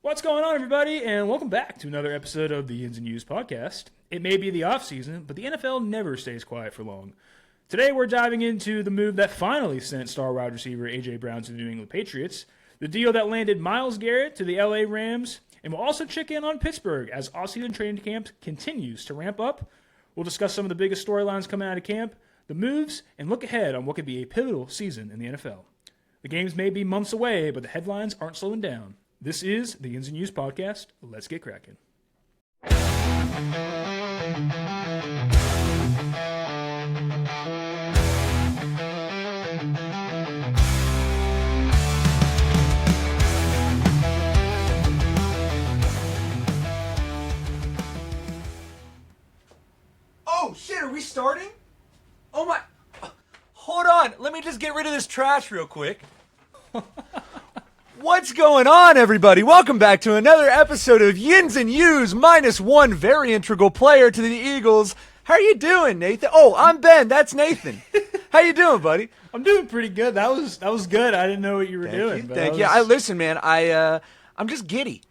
What's going on, everybody, and welcome back to another episode of the Ins and U's podcast. It may be the offseason, but the NFL never stays quiet for long. Today, we're diving into the move that finally sent star wide receiver A.J. Brown to the New England Patriots, the deal that landed Myles Garrett to the L.A. Rams, and we'll also check in on Pittsburgh as offseason training camp continues to ramp up. We'll discuss some of the biggest storylines coming out of camp, the moves, and look ahead on what could be a pivotal season in the NFL. The games may be months away, but the headlines aren't slowing down. This is the Ins and U's podcast. Let's get cracking. Oh shit, are we starting? Oh my... Hold on, let me just get rid of this trash real quick. What's going on, everybody? Welcome back to another episode of Yins and U's minus one very integral player to the Eagles. How are you doing, Nathan? Oh, I'm Ben. That's Nathan. How you doing, buddy? I'm doing pretty good. That was good. I didn't know what you were doing. Thank you. Listen, man. I'm just giddy.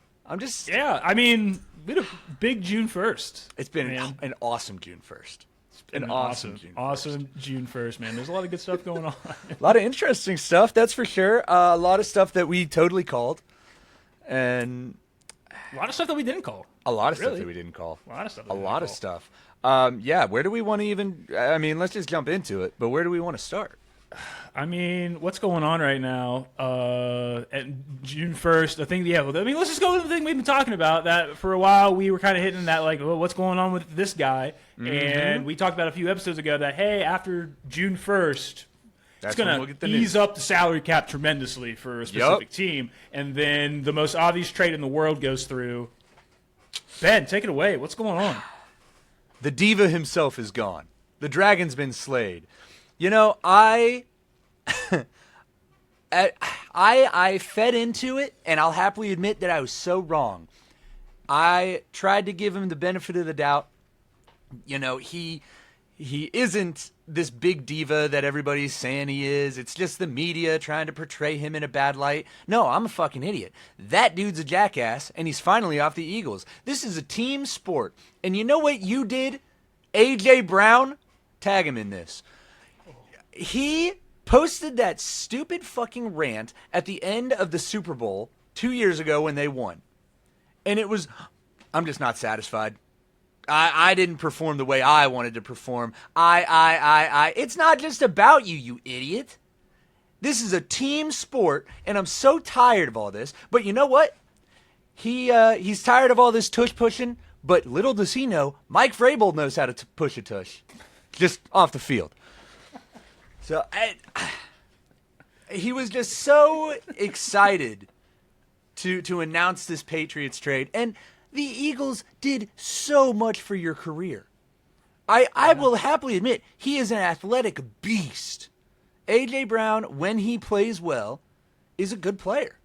Yeah. I mean, we had a big June 1st. It's been an awesome June 1st. An awesome June 1st, man. There's a lot of good stuff going on. A lot of interesting stuff, that's for sure. A lot of stuff that we totally called. And a lot of stuff that we didn't call. A lot of stuff that we didn't call. A lot of stuff. Yeah, where do we want to even... I mean, let's just jump into it. But where do we want to start? I mean, what's going on right now? At June 1st, I think, let's just go with the thing we've been talking about. That for a while we were kind of hitting that, like, well, what's going on with this guy? Mm-hmm. And we talked about a few episodes ago that, hey, after June 1st, it's going to ease up the salary cap tremendously for a specific team. And then the most obvious trade in the world goes through. Ben, take it away. What's going on? The diva himself is gone. The dragon's been slayed. You know, I fed into it, and I'll happily admit that I was so wrong. I tried to give him the benefit of the doubt. You know, he isn't this big diva that everybody's saying he is. It's just the media trying to portray him in a bad light. No, I'm a fucking idiot. That dude's a jackass, and he's finally off the Eagles. This is a team sport. And you know what you did? A.J. Brown? Tag him in this. He posted that stupid fucking rant at the end of the Super Bowl 2 years ago when they won. And it was, I'm just not satisfied. I didn't perform the way I wanted to perform. It's not just about you, you idiot. This is a team sport, and I'm so tired of all this. But you know what? He's tired of all this tush pushing, but little does he know, Mike Vrabel knows how to push a tush. Just off the field. So he was just so excited to announce this Patriots trade. And the Eagles did so much for your career. I will happily admit, he is an athletic beast. A.J. Brown, when he plays well, is a good player.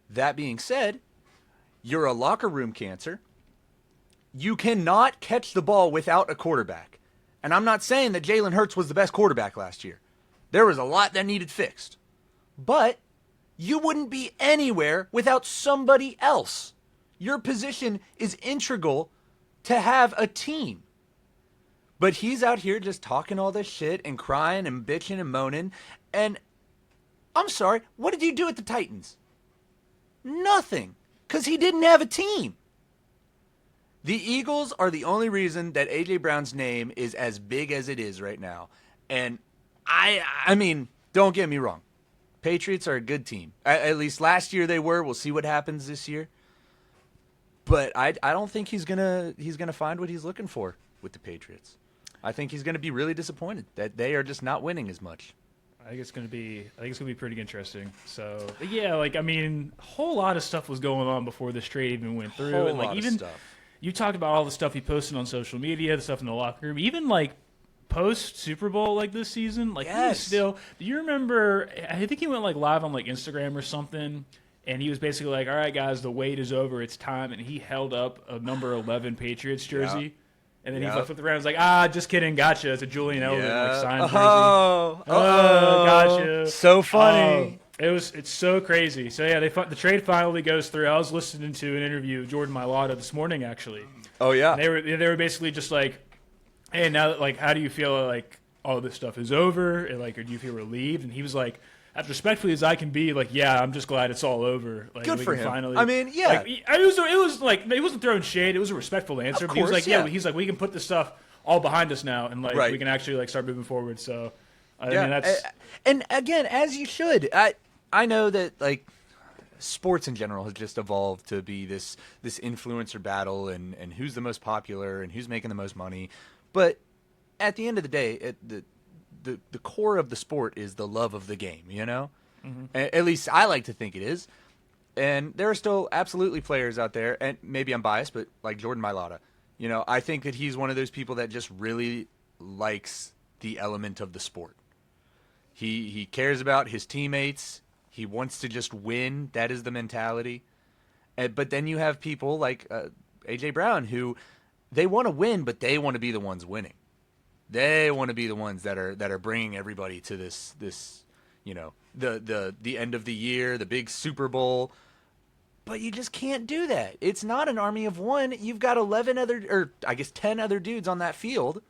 That being said, you're a locker room cancer. You cannot catch the ball without a quarterback. And I'm not saying that Jalen Hurts was the best quarterback last year. There was a lot that needed fixed. But you wouldn't be anywhere without somebody else. Your position is integral to have a team. But he's out here just talking all this shit and crying and bitching and moaning. And I'm sorry, what did you do at the Titans? Nothing. Because he didn't have a team. The Eagles are the only reason that A.J. Brown's name is as big as it is right now. And I mean, don't get me wrong. Patriots are a good team. At least last year they were. We'll see what happens this year. But I don't think he's gonna find what he's looking for with the Patriots. I think he's gonna be really disappointed that they are just not winning as much. I think it's gonna be pretty interesting. So yeah, like I mean, a whole lot of stuff was going on before this trade even went through, and like even stuff. You talked about all the stuff he posted on social media, the stuff in the locker room, even like post Super Bowl like this season. Like he was still. Do you remember? I think he went like live on like Instagram or something, and he was basically like, "All right, guys, the wait is over. It's time." And he held up a number 11 Patriots jersey. Yeah. And then he flipped around and was like, just kidding, gotcha. It's a Julian Edelman like, signed jersey. Gotcha. So funny. It's so crazy. So yeah, the trade finally goes through. I was listening to an interview with Jordan Mailata this morning, actually. Oh yeah. And they were basically just like, hey, now that, like, how do you feel like all this stuff is over? And, like, or do you feel relieved? And he was like, as respectfully as I can be, like, yeah, I'm just glad it's all over. Like, Good for him. Finally, I mean, yeah. Like, it was like, he wasn't throwing shade. It was a respectful answer. Of But he was course, like, he's like, we can put this stuff all behind us now, and like Right. we can actually like start moving forward. So I Yeah, mean, that's and again, as you should. I know that like sports in general has just evolved to be this influencer battle and who's the most popular and who's making the most money. But at the end of the day, the core of the sport is the love of the game. You know, at least I like to think it is. And there are still absolutely players out there, and maybe I'm biased, but like Jordan Mailata. You know, I think that he's one of those people that just really likes the element of the sport. He cares about his teammates. He wants to just win. That is the mentality. But then you have people like A.J. Brown who they want to win, but they want to be the ones winning. They want to be the ones that are bringing everybody to this you know, the end of the year, the big Super Bowl. But you just can't do that. It's not an army of one. You've got 10 other dudes on that field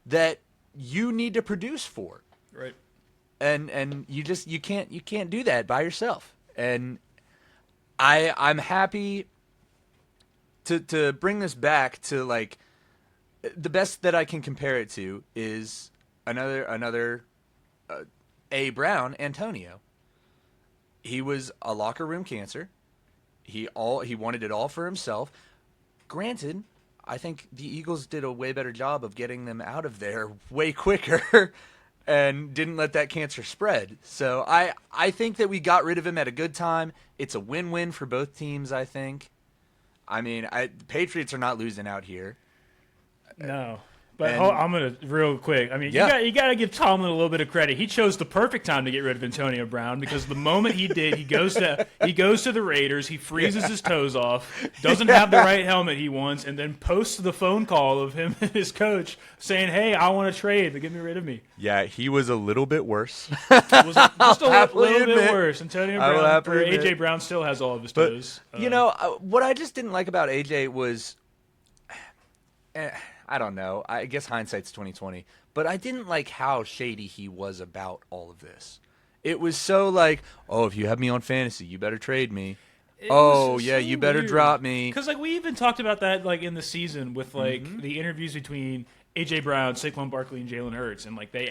that you need to produce for. right. And you can't do that by yourself. And I'm happy to bring this back to like the best that I can compare it to is another A. Brown, Antonio. He was a locker room cancer. He wanted it all for himself. Granted, I think the Eagles did a way better job of getting them out of there way quicker and didn't let that cancer spread. So I think that we got rid of him at a good time. It's a win-win for both teams, I think. I mean, the Patriots are not losing out here. No. But And- I'm gonna real quick. I mean, Yeah. you got to give Tomlin a little bit of credit. He chose the perfect time to get rid of Antonio Brown because the moment he did, he goes to the Raiders. He freezes his toes off, doesn't have the right helmet he wants, and then posts the phone call of him and his coach saying, "Hey, I want to trade to get rid of me." Yeah, he was a little bit worse. It was just a happily little bit admit. worse. Antonio I will Brown happily or admit. AJ Brown still has all of his But, toes. what I just didn't like about AJ was, I don't know. I guess hindsight's 20/20. But I didn't like how shady he was about all of this. It was so like, oh, if you have me on fantasy, you better trade me. You better drop me. Because like we even talked about that like in the season with like the interviews between AJ Brown, Saquon Barkley, and Jalen Hurts, and like the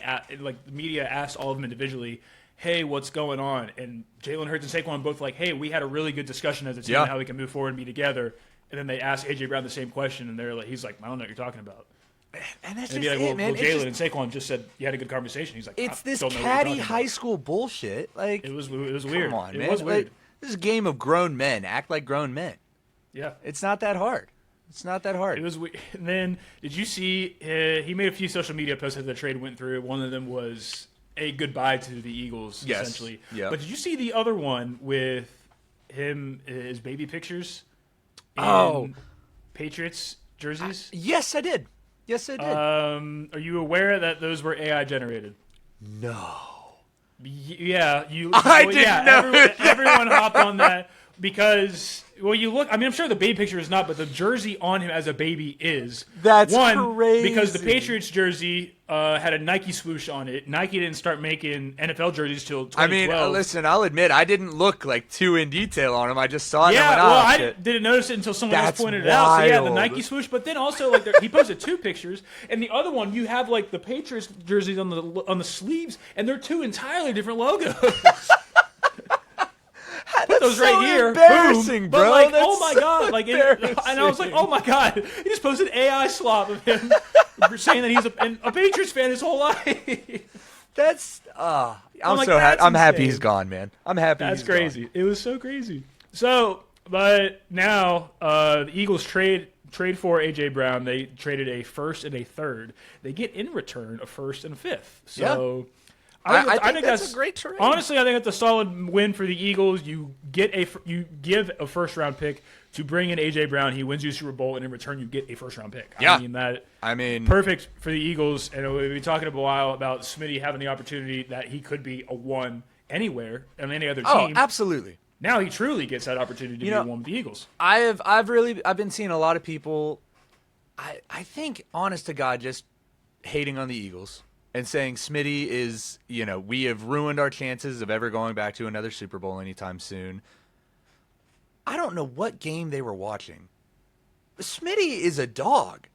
media asked all of them individually, "Hey, what's going on?" And Jalen Hurts and Saquon both like, "Hey, we had a really good discussion as a team Yeah. on how we can move forward and be together." And then they asked AJ Brown the same question, and he's like, "I don't know what you're talking about." And that's And just be like, it, man. Well, Jalen and Saquon just said you had a good conversation. He's like, It's "I this don't know what you're catty talking high about." school bullshit. Like, It was weird. come on, it man. was weird. Like, this is a game of grown men. Act like grown men. Yeah. It's not that hard. It's not that hard. It was. And then, did you see? He made a few social media posts as the trade went through. One of them was a goodbye to the Eagles, Yes. essentially. Yep. But did you see the other one with his baby pictures? In Oh. Patriots jerseys. Yes, I did. Yes, I did. Are you aware that those were AI generated? no. Yeah, you. I well, didn't yeah, know everyone hopped on that because. Well, you look. I mean, I'm sure the baby picture is not, but the jersey on him as a baby is. That's one crazy. because the Patriots jersey had a Nike swoosh on it. Nike didn't start making NFL jerseys till 2012. I mean, listen, I'll admit, I didn't look like too in detail on him. I just saw it and I Yeah, went, well, oh, I shit. didn't notice it until someone That's else pointed it out. So yeah, the wild. Nike swoosh, but then also like he posted two pictures, and the other one you have like the Patriots jerseys on the sleeves, and they're two entirely different logos. Put those so right here, embarrassing, boom. bro. But like, That's oh my so god, like, and I was like, oh my god, he just posted AI swap of him saying that he's a Patriots fan his whole life. That's I'm like, so happy. that's I'm happy insane. he's gone, man. I'm happy. That's he's gone. crazy. It was so crazy. So, but now the Eagles trade for AJ Brown. They traded a first and a third. They get in return a first and a fifth. So. I think that's a great trade. Honestly, I think that's a solid win for the Eagles. You give a first round pick to bring in AJ Brown. He wins you a Super Bowl, and in return, you get a first round pick. Yeah. I mean, perfect for the Eagles. And we've been talking a while about Smitty having the opportunity that he could be a 1 anywhere on any other Oh, team. absolutely. Now he truly gets that opportunity to be one with the Eagles. I've been seeing a lot of people, I think, honest to God, just hating on the Eagles and saying Smitty is, we have ruined our chances of ever going back to another Super Bowl anytime soon. I don't know what game they were watching. Smitty is a dog.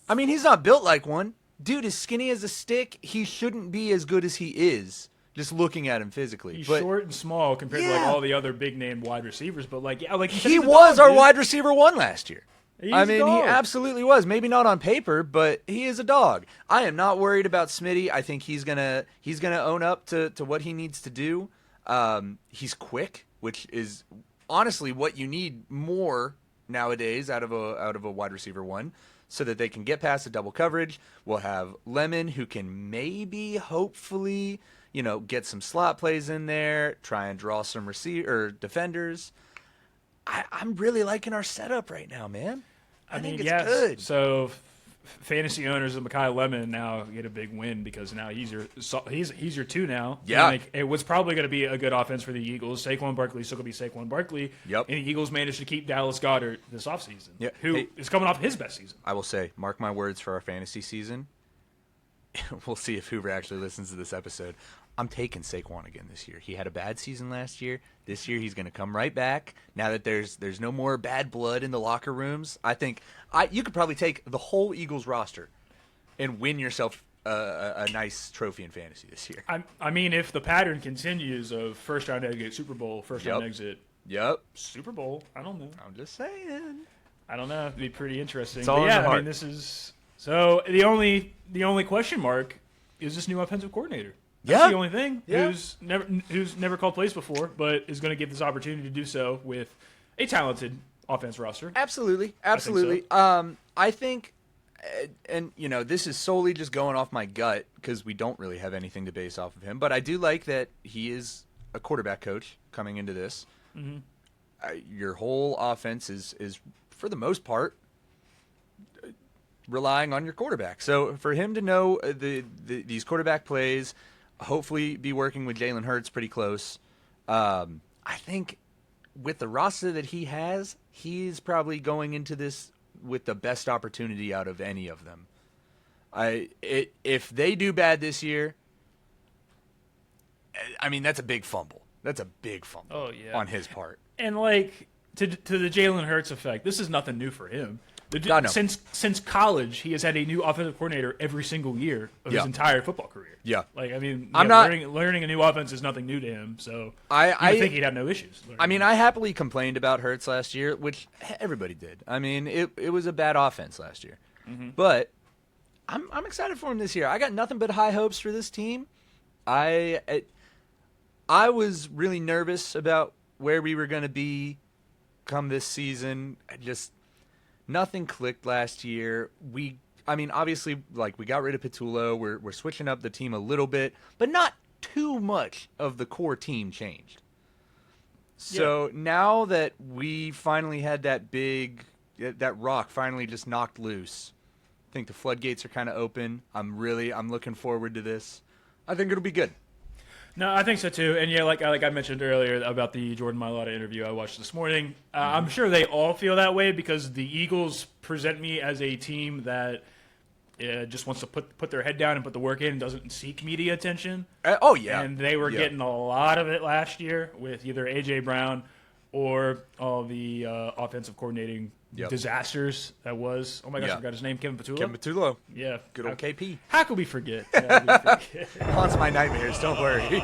I mean, he's not built like one. Dude is skinny as a stick. He shouldn't be as good as he is, just looking at him physically. He's short and small compared to like all the other big name wide receivers, but like he was our wide receiver one last year. He absolutely was. Maybe not on paper, but he is a dog. I am not worried about Smitty. I think he's gonna own up to what he needs to do. He's quick, which is honestly what you need more nowadays out of a wide receiver one, so that they can get past the double coverage. We'll have Lemon, who can maybe, hopefully, get some slot plays in there, try and draw some defenders. I'm really liking our setup right now, man. I think it's good. So fantasy owners of Mekhi Lemon now get a big win because now he's your 2 now. Yeah. It was probably going to be a good offense for the Eagles. Saquon Barkley still going to be Saquon Barkley. Yep. And the Eagles managed to keep Dallas Goedert this offseason, who is coming off his best season. I will say, mark my words for our fantasy season. We'll see if Hoover actually listens to this episode. I'm taking Saquon again this year. He had a bad season last year. This year he's going to come right back. Now that there's no more bad blood in the locker rooms, I think you could probably take the whole Eagles roster and win yourself a nice trophy in fantasy this year. I mean, if the pattern continues of first round exit Super Bowl, first round exit Super Bowl, I don't know. I'm just saying. I don't know. It'd be pretty interesting. It's all in the heart. I mean, this is so the only question mark is this new offensive coordinator. That's the only thing. Who's never called plays before, but is going to get this opportunity to do so with a talented offense roster. Absolutely. I think, and this is solely just going off my gut because we don't really have anything to base off of him. But I do like that he is a quarterback coach coming into this. Mm-hmm. Your whole offense is for the most part relying on your quarterback. So for him to know these quarterback plays, hopefully be working with Jalen Hurts pretty close. I think with the roster that he has, he's probably going into this with the best opportunity out of any of them. If they do bad this year, I mean, that's a big fumble. That's a big fumble on his part. And like to the Jalen Hurts effect, this is nothing new for him. Since college, he has had a new offensive coordinator every single year of his entire football career. Yeah, like I mean, learning a new offense is nothing new to him. So I think he'd have no issues. I mean, I happily complained about Hurts last year, which everybody did. I mean, it was a bad offense last year, but I'm excited for him this year. I got nothing but high hopes for this team. I was really nervous about where we were going to be come this season. Nothing clicked last year. Obviously, like we got rid of Petullo. We're switching up the team a little bit, but not too much of the core team changed. So now that we finally had that rock finally just knocked loose, I think the floodgates are kind of open. I'm looking forward to this. I think it'll be good. No, I think so too. And like I mentioned earlier about the Jordan Mailata interview I watched this morning, I'm sure they all feel that way because the Eagles present me as a team that just wants to put their head down and put the work in and doesn't seek media attention. And they were getting a lot of it last year with either A.J. Brown or all the offensive coordinating disasters that was. Oh my gosh, I forgot his name. Kevin Petullo. Yeah. Good old KP. How could we forget? Haunts my nightmares, don't worry.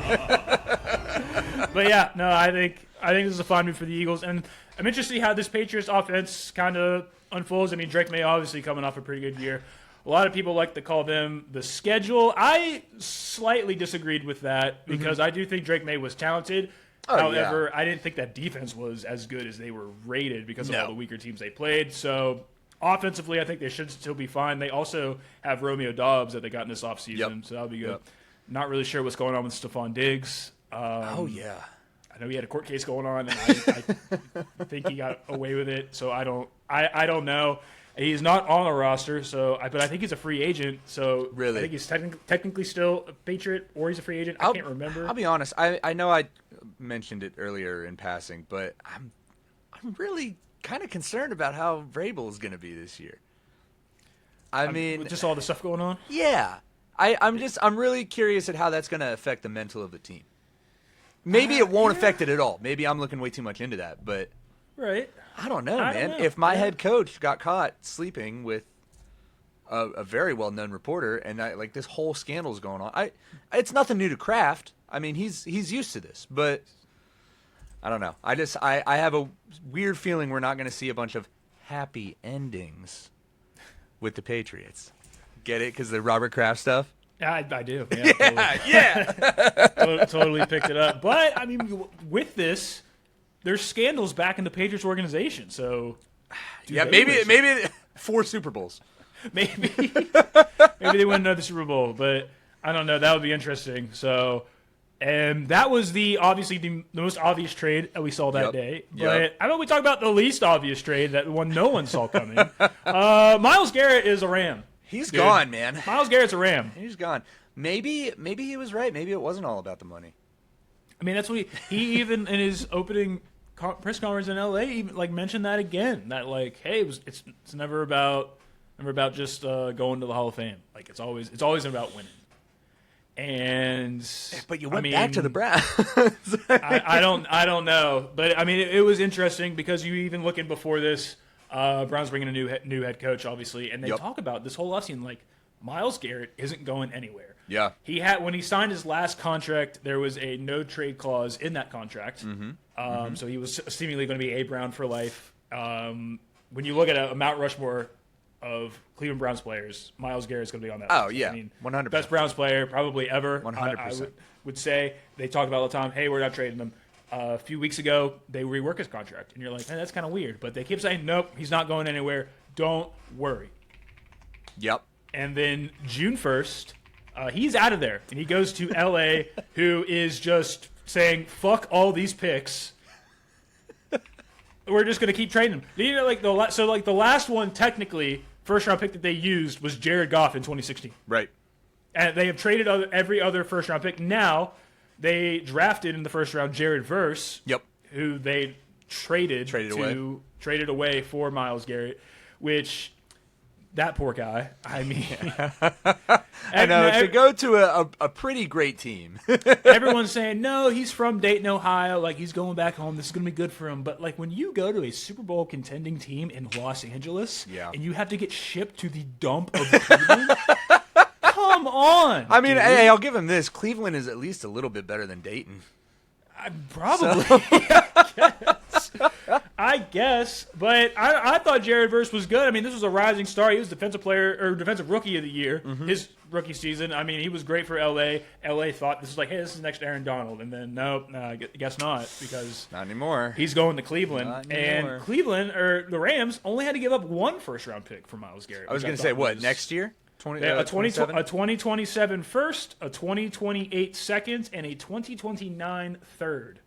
But I think this is a fun move for the Eagles. And I'm interested to see how this Patriots offense kind of unfolds. I mean, Drake May obviously coming off a pretty good year. A lot of people like to call them the schedule. I slightly disagreed with that because I do think Drake May was talented. However, I didn't think that defense was as good as they were rated because of all the weaker teams they played. So offensively, I think they should still be fine. They also have Romeo Doubs that they got in this offseason, so that'll be good. Not really sure what's going on with Stephon Diggs. I know he had a court case going on, and I think he got away with it. So I don't know. He's not on a roster, but I think he's a free agent. So Really? I think he's technically still a Patriot, or he's a free agent. I can't remember. I'll be honest. I know I mentioned it earlier in passing, but I'm really kind of concerned about how Vrabel is going to be this year. I mean, with just all the stuff going on. Yeah, I'm really curious at how that's going to affect the mental of the team. Maybe it won't affect it at all. Maybe I'm looking way too much into that, but right. I don't know, man. If my head coach got caught sleeping with a very well-known reporter, and this whole scandal's going on, it's nothing new to Kraft. I mean, he's used to this, but I don't know. I have a weird feeling we're not going to see a bunch of happy endings with the Patriots. Get it? Because the Robert Kraft stuff. I do. Yeah. Totally picked it up. But I mean, with this, there's scandals back in the Patriots organization. So maybe 4 Super Bowls. Maybe they win another Super Bowl, but I don't know. That would be interesting. So, and that was obviously the most obvious trade that we saw that day. But how about we talk about the least obvious trade, that one no one saw coming? Myles Garrett is a Ram. He's gone, man. Myles Garrett's a Ram. He's gone. Maybe he was right. Maybe it wasn't all about the money. I mean, that's what he even in his opening press conference in LA even mentioned that again. That hey, it's never about just going to the Hall of Fame. It's always about winning. And but you went back to the Browns. I don't know, but I mean it was interesting because you even looking before this, Browns bringing a new head coach, obviously, and they talk about this whole offseason Myles Garrett isn't going anywhere. Yeah, when he signed his last contract, there was a no trade clause in that contract. So he was seemingly going to be a Brown for life. When you look at a Mount Rushmore of Cleveland Browns players, Myles Garrett's going to be on that. Oh, list. yeah, I mean, 100%. Best Browns player probably ever. 100%. I would say. They talk about all the time, hey, we're not trading him. A few weeks ago, they rework his contract, and you're like, hey, that's kind of weird. But they keep saying, nope, he's not going anywhere. Don't worry. Yep. And then June 1st, he's out of there, and he goes to L.A., who is just saying, fuck all these picks. We're just going to keep trading him. You know, the last one, technically, first-round pick that they used was Jared Goff in 2016. Right. And they have traded every other first-round pick. Now, they drafted in the first round Jared Verse, who they traded away for Myles Garrett, which that poor guy. I mean, I know to go to a pretty great team. Everyone's saying no, he's from Dayton, Ohio. He's going back home. This is going to be good for him. But when you go to a Super Bowl contending team in Los Angeles, and you have to get shipped to the dump of Cleveland. Come on. I mean, dude. hey, I'll give him this. Cleveland is at least a little bit better than Dayton. Probably. I guess. But I thought Jared Verse was good. I mean, this was a rising star. He was defensive rookie of the year. His rookie season. I mean, he was great for LA. LA thought this was hey, this is next Aaron Donald. And then, no, I guess not. Because not anymore. He's going to Cleveland. And Cleveland, or the Rams, only had to give up one first-round pick for Myles Garrett. I was going to say, next year? A 2027 first, a 2028 second, and a 2029 third.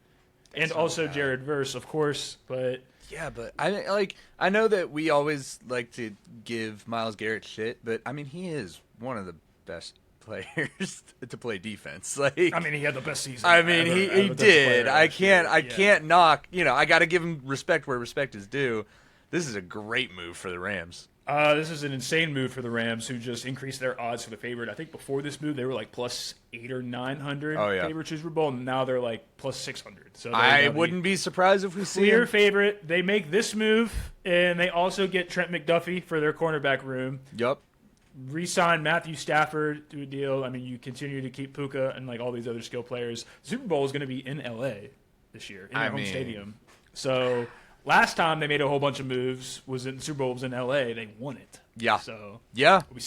And also bad. Jared Verse, of course, but... Yeah, but I know that we always like to give Myles Garrett shit, but I mean, he is one of the best players to play defense. I mean, he had the best season. I mean, he did. I can't knock, I got to give him respect where respect is due. This is a great move for the Rams. This is an insane move for the Rams, who just increased their odds for the favorite. I think before this move, they were plus 800 or 900 favorite to Super Bowl, and now they're plus 600. So I wouldn't be surprised if we see clear favorite. They make this move, and they also get Trent McDuffie for their cornerback room. Yep. Re-sign Matthew Stafford to a deal. I mean, you continue to keep Puka and all these other skill players. The Super Bowl is going to be in L.A. this year, in their home stadium. So... Last time they made a whole bunch of moves was in the Super Bowl was in L.A. They won it. Yeah. So are we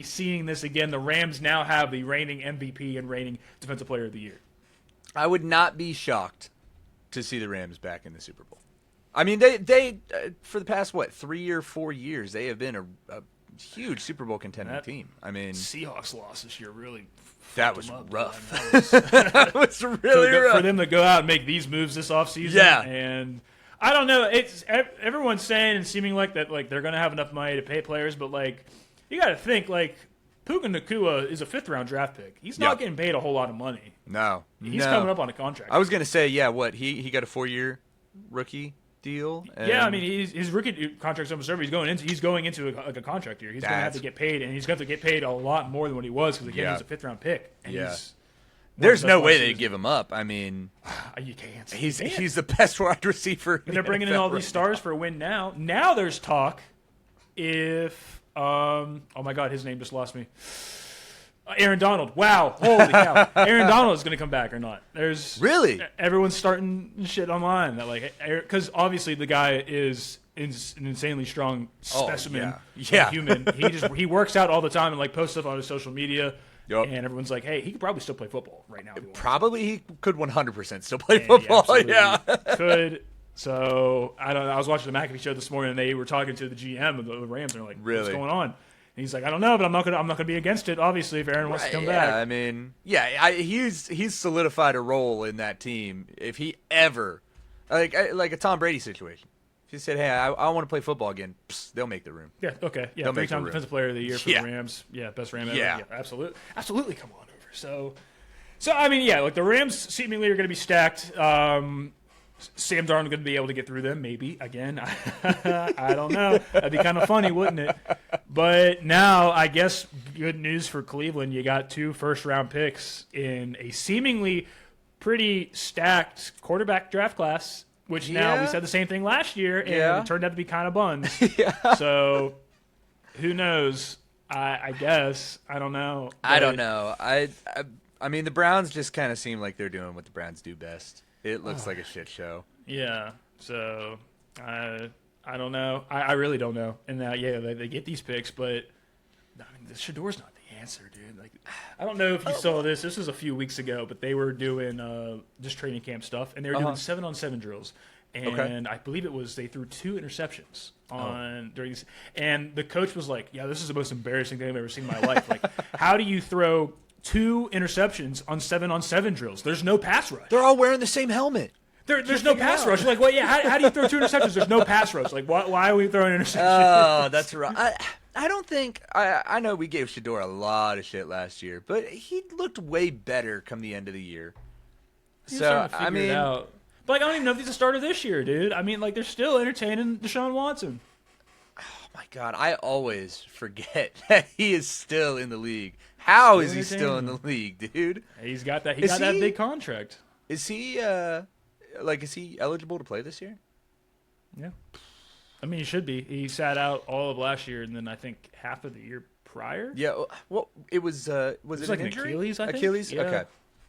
seeing this again? The Rams now have the reigning MVP and reigning Defensive Player of the Year. I would not be shocked to see the Rams back in the Super Bowl. I mean, they for the past 3 or 4 years they have been a huge Super Bowl contending team. I mean, Seahawks loss this year really. That was rough. That was really rough for them to go out and make these moves this offseason. Yeah. And I don't know. It's everyone's saying and seeming like that, like they're gonna have enough money to pay players, but like you got to think like Puka Nacua is a 5th-round draft pick. He's not getting paid a whole lot of money. No, he's coming up on a contract. I was gonna say, what he got a 4-year rookie deal. Yeah, I mean his rookie contract's almost over. He's going into a contract year. He's going to have to get paid, and he's going to have to get paid a lot more than what he was because again he's a 5th-round pick. And there's no way they give him up. I mean, you can't. He's the best wide receiver. And they're bringing in all these stars for a win now. Now there's talk if oh my God, his name just lost me. Aaron Donald. Wow, holy cow! Aaron Donald is going to come back or not? There's everyone's starting shit online that like because obviously the guy is an insanely strong specimen, human. He works out all the time and like posts stuff on his social media. Yep. And everyone's like, hey, he could probably still play football right now. Probably he could 100% still play football. Yeah. Could. So, I don't know. I was watching the McAfee show this morning, and they were talking to the GM of the Rams. And they're like, what's going on? And he's like, I don't know, but I'm not gonna be against it, obviously, if Aaron wants to come back. I mean, he's solidified a role in that team. If he ever, like a Tom Brady situation. If he said, hey, I want to play football again, they'll make the room. Yeah, okay. Yeah, 3-time Defensive Player of the Year for the Rams. Yeah, best Ram ever. Yeah, absolutely. Absolutely come on over. So I mean, like the Rams seemingly are going to be stacked. Sam Darnold going to be able to get through them, maybe. Again, I don't know. That'd be kind of funny, wouldn't it? But now, I guess, good news for Cleveland. You got 2 first-round picks in a seemingly pretty stacked quarterback draft class. Which now we said the same thing last year, and it turned out to be kind of buns. So, who knows? I guess I don't know. I don't know. I mean, the Browns just kind of seem like they're doing what the Browns do best. It looks like a shit show. Yeah. So, I don't know. I really don't know. And they get these picks, but I mean, the Shador's not the answer, dude. Like, I don't know if you saw this. This was a few weeks ago, but they were doing just training camp stuff, and they were doing 7-on-7 drills. And I believe they threw 2 interceptions during these. And the coach was like, "Yeah, this is the most embarrassing thing I've ever seen in my life. Like, how do you throw 2 interceptions on 7-on-7 drills? There's no pass rush. They're all wearing the same helmet. There's no pass rush. Like, well, how do you throw 2 interceptions? There's no pass rush. Like, why are we throwing interceptions? Oh, that's right. I don't think I know we gave Shador a lot of shit last year, but he looked way better come the end of the year. So I mean, but like, I don't even know if he's a starter this year, dude. I mean, like, they're still entertaining Deshaun Watson. Oh my God, I always forget that he is still in the league. How is he still in the league, dude? He's got that. He got that big contract. Is he is he eligible to play this year? Yeah. I mean, he should be. He sat out all of last year, and then I think half of the year prior. Yeah. Well, it was it like an injury? Achilles, I think. Achilles? Yeah. Okay.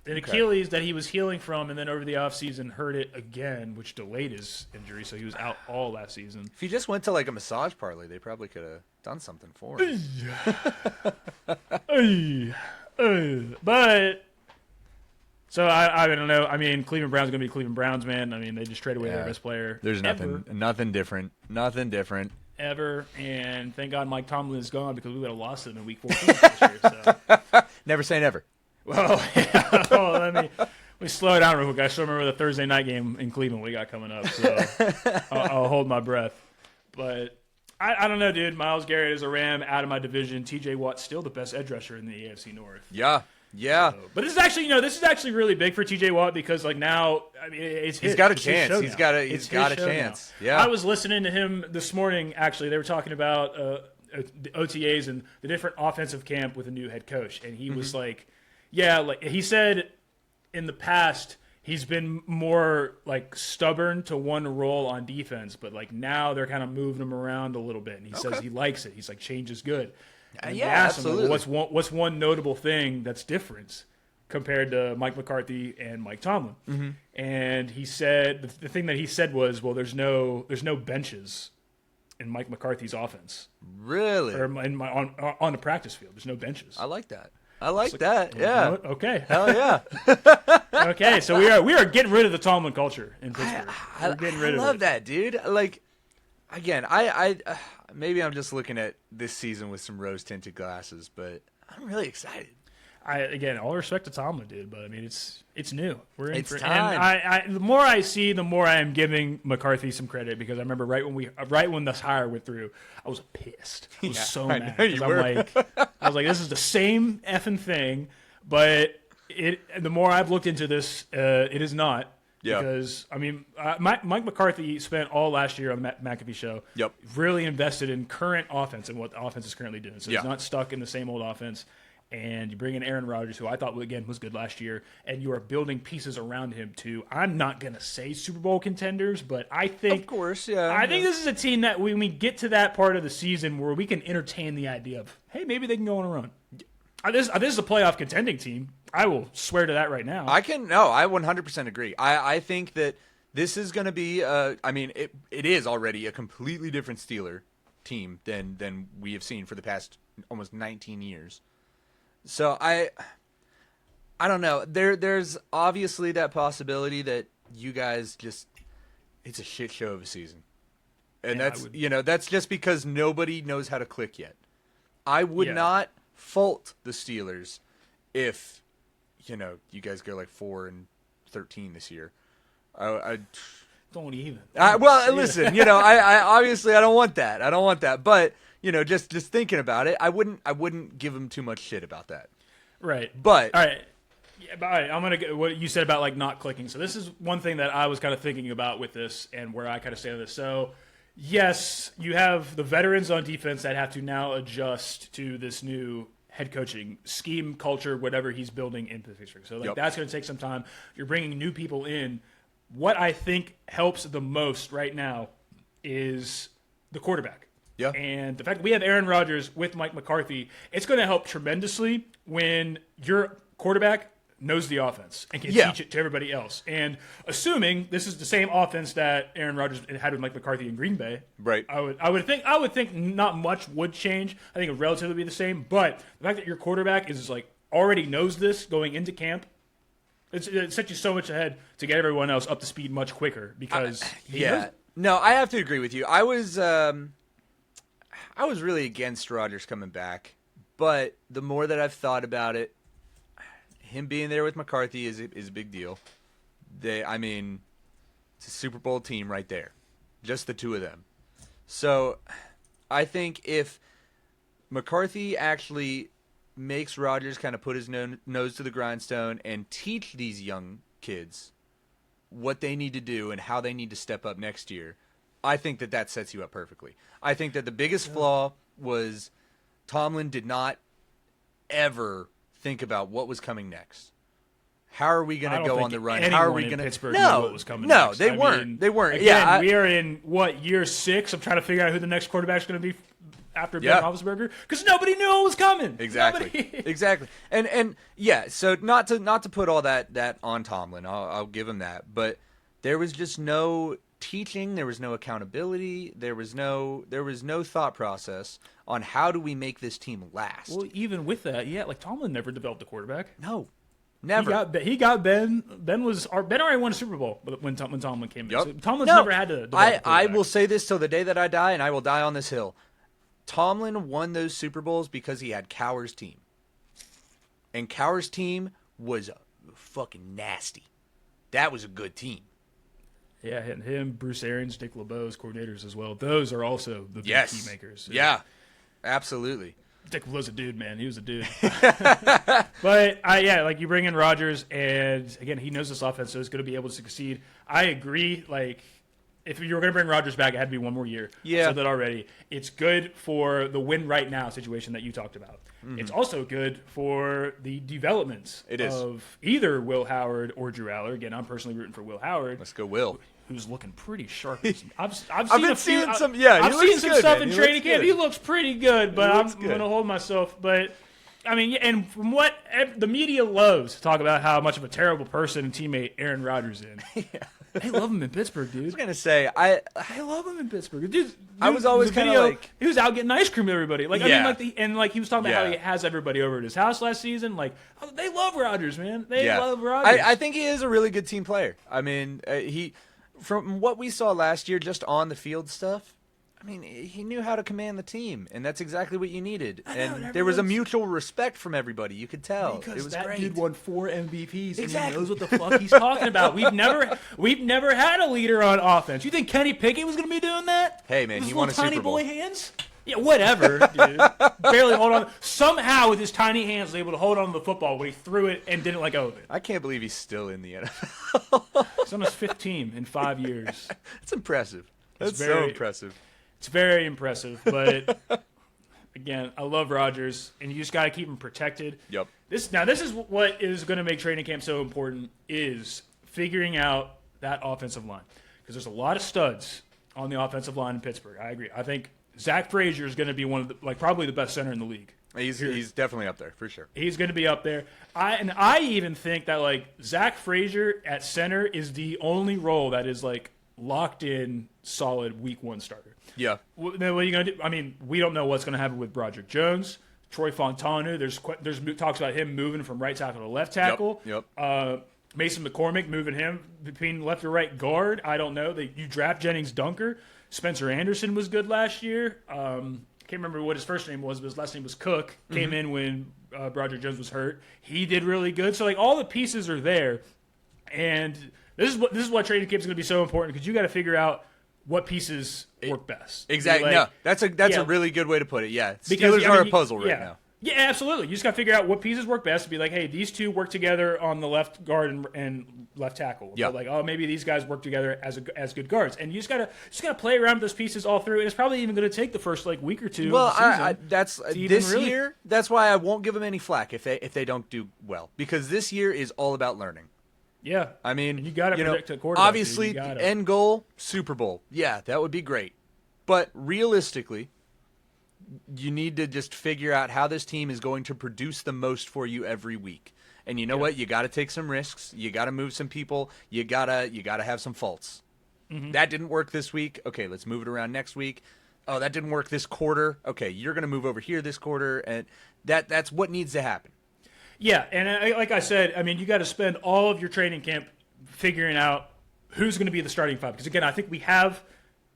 An Achilles that he was healing from, and then over the offseason hurt it again, which delayed his injury, so he was out all last season. If he just went to like a massage parlor, they probably could have done something for him. But so I don't know. I mean, Cleveland Browns are going to be Cleveland Browns, man. I mean, they just traded away their best player. There's nothing different ever. And thank God Mike Tomlin is gone because we would have lost him in Week 14 this year. So. Never say never. Well, let me slow it down real quick. I still remember the Thursday night game in Cleveland we got coming up, so I'll hold my breath. But I don't know, dude. Myles Garrett is a Ram out of my division. T.J. Watt's still the best edge rusher in the AFC North. Yeah. So, but this is actually really big for T.J. Watt because like now, I mean, he's got a chance. He's got a chance. Now. Yeah. I was listening to him this morning. Actually, they were talking about the OTAs and the different offensive camp with a new head coach, and he was like. Yeah, like he said in the past, he's been more like stubborn to one role on defense, but like now they're kind of moving him around a little bit, and he says he likes it. He's like, change is good. And absolutely. Him, like, what's one notable thing that's different compared to Mike McCarthy and Mike Tomlin? Mm-hmm. And he said the thing that he said was, well, there's no benches in Mike McCarthy's offense. Really? Or on the practice field, there's no benches. I like that. Yeah. Okay. Hell yeah. Okay, so we are getting rid of the Tomlin culture in Pittsburgh. We're getting rid of it. I love that, dude. Like, again, I maybe I'm just looking at this season with some rose-tinted glasses, but I'm really excited. Again, all respect to Tomlin, dude, but I mean, it's new. We're in It's for time. And the more I see, the more I am giving McCarthy some credit because I remember right when this hire went through, I was pissed. I was so I mad know you were. I was like, this is the same effing thing, but the more I've looked into this, it is not. Yeah. Because, I mean, Mike McCarthy spent all last year on the McAfee show. Yep. Really invested in current offense and what the offense is currently doing. So Yeah. he's not stuck in the same old offense. And you bring in Aaron Rodgers, who I thought, again, was good last year, and you are building pieces around him, too. I'm not going to say Super Bowl contenders, but I think... Of course, yeah. I think this is a team that when we get to that part of the season where we can entertain the idea of, hey, maybe they can go on a run. This is a playoff contending team. I will swear to that right now. I 100% agree. I think that this is going to be, it is already a completely different Steeler team than we have seen for the past almost 19 years. So I don't know. There's obviously that possibility that you guys it's a shit show of a season. And that's just because nobody knows how to click yet. I would not fault the Steelers if you guys go like 4-13 this year. I don't even. Listen, I obviously I don't want that. But just thinking about it, I wouldn't give them too much shit about that. Right. But all right. Yeah, but all right, I'm gonna get what you said about like not clicking. So this is one thing that I was kind of thinking about with this, and where I kind of stand on this. So yes, you have the veterans on defense that have to now adjust to this new head coaching scheme, culture, whatever he's building in Pittsburgh. So that's going to take some time. You're bringing new people in. What I think helps the most right now is the quarterback. Yeah. And the fact that we have Aaron Rodgers with Mike McCarthy, it's going to help tremendously when your quarterback knows the offense and can teach it to everybody else. And assuming this is the same offense that Aaron Rodgers had with Mike McCarthy in Green Bay, right? I would think not much would change. I think it would relatively be the same. But the fact that your quarterback is like already knows this going into camp, it sets you so much ahead to get everyone else up to speed much quicker because No, I have to agree with you. I was really against Rodgers coming back, but the more that I've thought about it, him being there with McCarthy is a big deal. It's a Super Bowl team right there, just the two of them. So I think if McCarthy actually makes Rodgers kind of put his nose to the grindstone and teach these young kids what they need to do and how they need to step up next year, I think that sets you up perfectly. I think that the biggest flaw was Tomlin did not ever think about what was coming next. How are we going to go on the run? How are we going to Pittsburgh knew what was coming next. They weren't. They weren't. Again, we are in year 6. I'm trying to figure out who the next quarterback's going to be after Ben Roethlisberger because nobody knew what was coming. Exactly. Exactly. And so not to put all that on Tomlin. I'll give him that, but there was just no teaching, there was no accountability, there was no thought process on how do we make this team last. Well, even with that, Tomlin never developed a quarterback. No, never. He got Ben. Ben already won a Super Bowl when Tomlin came in. So Tomlin's never had to develop a quarterback. I will say this till the day that I die, and I will die on this hill. Tomlin won those Super Bowls because he had Cowher's team, and Cowher's team was fucking nasty. That was a good team. Yeah, him, Bruce Arians, Dick LeBeau's coordinators as well. Those are also the big key makers. Yeah, absolutely. Dick LeBeau's a dude, man. He was a dude. But, you bring in Rodgers, and, again, he knows this offense, so he's going to be able to succeed. I agree, if you were going to bring Rodgers back, it had to be one more year. Yeah. I said that already. It's good for the win right now situation that you talked about. Mm-hmm. It's also good for the development of either Will Howard or Drew Aller. Again, I'm personally rooting for Will Howard. Let's go, Will. Who's looking pretty sharp. I've seen some stuff in training camp. He looks pretty good, but I'm going to hold myself. But, and from what the media loves to talk about how much of a terrible person and teammate Aaron Rodgers is. They love him in Pittsburgh, dude. I was going to say, I love him in Pittsburgh. Dude, I was always kind of he was out getting ice cream with everybody. He was talking about how he has everybody over at his house last season. They love Rodgers, man. They love Rodgers. I think he is a really good team player. From what we saw last year, just on the field stuff, I mean, he knew how to command the team, and that's exactly what you needed. And there was a everyone's- mutual respect from everybody. You could tell. Because it was that great. dude won 4 MVPs. And Exactly. he knows what the fuck he's talking about. We've never had a leader on offense. You think Kenny Pickett was going to be doing that? Hey, man, with he his won little a tiny Super Bowl. boy hands. Yeah, whatever, dude. Barely hold on. Somehow, with his tiny hands, was able to hold on to the football when he threw it and didn't let go of it. I can't believe he's still in the NFL. He's on his 5th team in 5 years. That's impressive. That's so very- impressive. It's very impressive, but again, I love Rodgers, and you just got to keep him protected. Yep. This is what is going to make training camp so important, is figuring out that offensive line, because there's a lot of studs on the offensive line in Pittsburgh. I agree. I think Zach Frazier is going to be one of the, probably the best center in the league. He's definitely up there for sure. He's going to be up there. I even think that Zach Frazier at center is the only role that is locked in, solid week 1 starter. Yeah. Then what are you going to do? I mean, we don't know what's going to happen with Broderick Jones, Troy Fontanu. There's talks about him moving from right tackle to left tackle. Yep. Mason McCormick moving him between left or right guard. I don't know. You draft Jennings Dunker. Spencer Anderson was good last year. Can't remember what his first name was, but his last name was Cook. Came in when Broderick Jones was hurt. He did really good. So all the pieces are there, and this is what training camp is going to be so important, because you got to figure out what pieces work best. Exactly. No, that's a really good way to put it. Yeah. Steelers are a puzzle right now. Yeah, absolutely. You just got to figure out what pieces work best to be hey, these two work together on the left guard and left tackle. Yeah. But maybe these guys work together as good guards, and you just gotta play around with those pieces all through. And it's probably even going to take the first week or two. Well, of the season that's this year. That's why I won't give them any flack if they don't do well, because this year is all about learning. Yeah, I mean, you got to predict a quarterback. Obviously, end goal Super Bowl. Yeah, that would be great. But realistically, you need to just figure out how this team is going to produce the most for you every week. And you know what? You got to take some risks. You got to move some people. You gotta have some faults. Mm-hmm. That didn't work this week. Okay, let's move it around next week. Oh, that didn't work this quarter. Okay, you're going to move over here this quarter, and that's what needs to happen. Yeah, and like I said, I mean, you got to spend all of your training camp figuring out who's going to be the starting 5. Because again, I think we have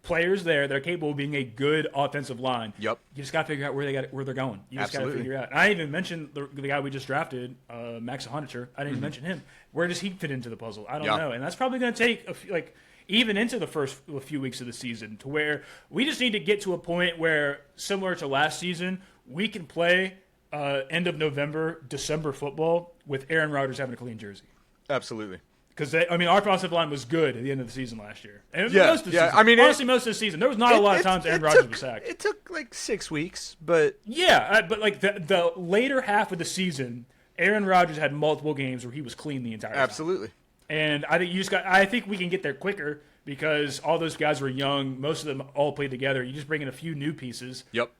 players there that are capable of being a good offensive line. Yep. You just got to figure out where they're going. You just got to figure out. And I even mentioned the guy we just drafted, Max Honitcher. I didn't even mention him. Where does he fit into the puzzle? I don't know. And that's probably going to take even into the first few weeks of the season, to where we just need to get to a point where, similar to last season, we can play end of November, December football with Aaron Rodgers having a clean jersey. Absolutely. Because our offensive line was good at the end of the season last year. And Yeah, most of the yeah. season. I mean, honestly, most of the season, there was not a lot of times Aaron Rodgers was sacked. It took 6 weeks, but Yeah, but the later half of the season, Aaron Rodgers had multiple games where he was clean the entire time. absolutely. And I think I think we can get there quicker, because all those guys were young. Most of them all played together. You just bring in a few new pieces. Yep.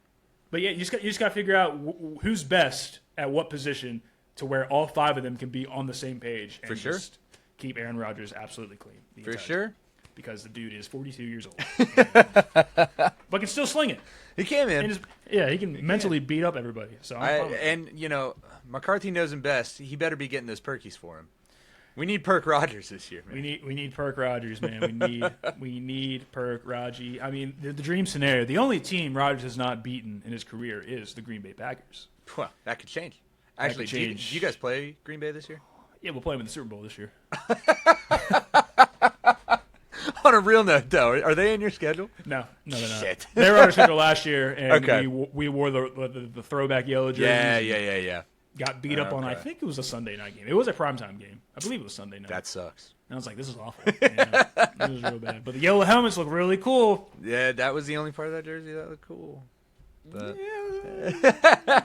But yeah, you just got to figure out who's best at what position, to where all 5 of them can be on the same page. And For sure. Just keep Aaron Rodgers absolutely clean. For entire sure. time, because the dude is 42 years old. But can still sling it. He can, man. And he can mentally beat up everybody. So McCarthy knows him best. He better be getting those Perkies for him. We need Perk Rodgers this year, man. We need Perk Rodgers, man. We need Perk Raji. I mean, the dream scenario. The only team Rodgers has not beaten in his career is the Green Bay Packers. Well, that could change. Actually, do you guys play Green Bay this year? Yeah, we'll play them in the Super Bowl this year. On a real note, though, are they in your schedule? No, they're not. Shit. They were on our schedule last year, and Okay. we wore the throwback yellow jerseys. Yeah. Got beat up on, I think it was a Sunday night game. It was a primetime game. I believe it was Sunday night. That sucks. And I was like, this is awful. It was real bad. But the yellow helmets look really cool. Yeah, that was the only part of that jersey that looked cool. But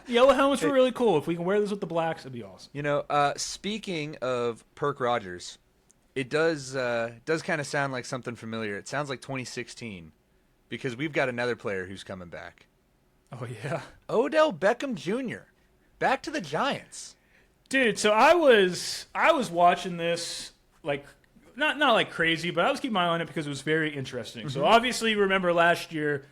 Yellow helmets were really cool. If we can wear this with the blacks, it'd be awesome. Speaking of Perk Rodgers, it does kind of sound like something familiar. It sounds like 2016, because we've got another player who's coming back. Oh, yeah. Odell Beckham Jr. back to the Giants. Dude, so I was watching this not like crazy, but I was keeping my eye on it because it was very interesting. Mm-hmm. So obviously, remember last year,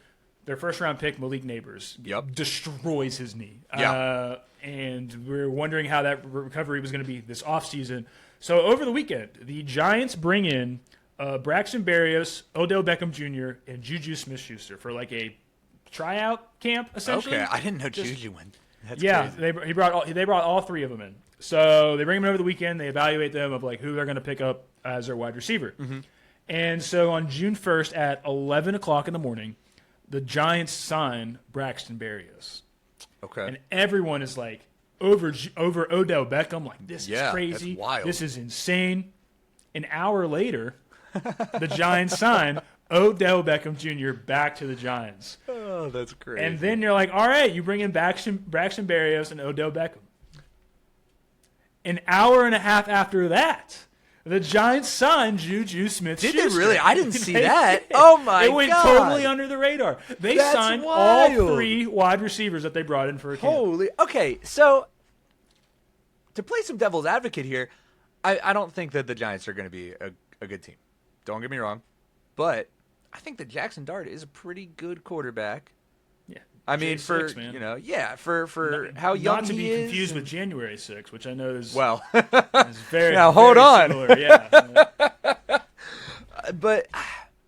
their first round pick, Malik Neighbors, destroys his knee. Yeah. And we were wondering how that recovery was going to be this offseason. So over the weekend, the Giants bring in Braxton Berrios, Odell Beckham Jr., and Juju Smith-Schuster for like a tryout camp, essentially. Okay, I didn't know Juju went. That's yeah, crazy. they brought all three of them in. So they bring them over the weekend. They evaluate them of like who they're going to pick up as their wide receiver. Mm-hmm. And so on June 1st at 11 o'clock in the morning, the Giants sign Braxton Berrios. Okay. And everyone is like over Odell Beckham. Like, this is crazy. That's wild. This is insane. An hour later, the Giants sign Odell Beckham Jr. back to the Giants. Oh, that's crazy. And then you're like, all right, you bring in Braxton Berrios and Odell Beckham. An hour and a half after that, the Giants signed Juju Smith-Schuster. Did they really? I didn't see that. Oh, my God. It went totally under the radar. They That's signed wild. all three wide receivers that they brought in for a camp. Holy. Okay, so to play some devil's advocate here, I don't think that the Giants are going to be a good team. Don't get me wrong. But I think that Jackson Dart is a pretty good quarterback. Yeah. I mean, for 6, man. for how young not to he be is. confused with January 6th, which I know is is very now hold very on. similar. Yeah. But